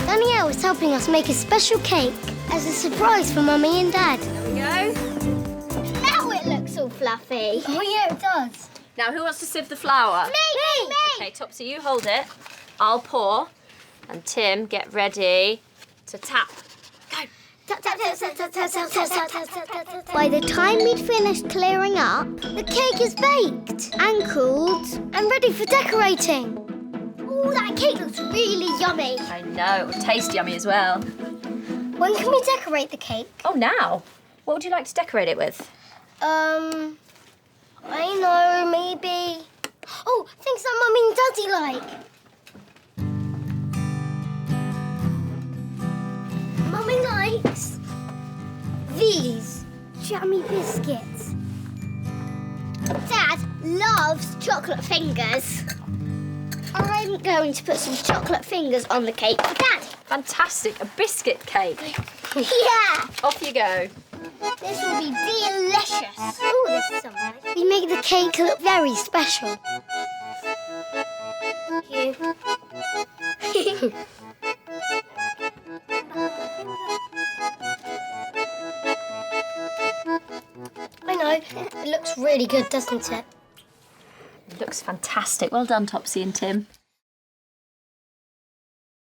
Danielle is helping us make a special cake as a surprise for Mummy and Dad. There we go. Now it looks all fluffy. Oh, yeah, it does. Now, who wants to sieve the flour? Me! Okay, Topsy, you hold it. I'll pour. And Tim, get ready to tap. Go. Tap, tap, tap, tap, tap, tap, tap, tap, tap, tap, tap. By the time we'd finished clearing up, the cake is baked and cooled and ready for decorating. Oh, that cake looks really yummy. I know, it will taste yummy as well. When can we decorate the cake? Oh, now? What would you like to decorate it with? I know, maybe... Oh, things that Mummy and Daddy like. Mummy likes these jammy biscuits. Dad loves chocolate fingers. I'm going to put some chocolate fingers on the cake for Dad. Fantastic, a biscuit cake. Yeah! Off you go. This will be delicious. Oh, this is so nice. We make the cake look very special. Thank you. I know. It looks really good, doesn't it? It looks fantastic. Well done, Topsy and Tim.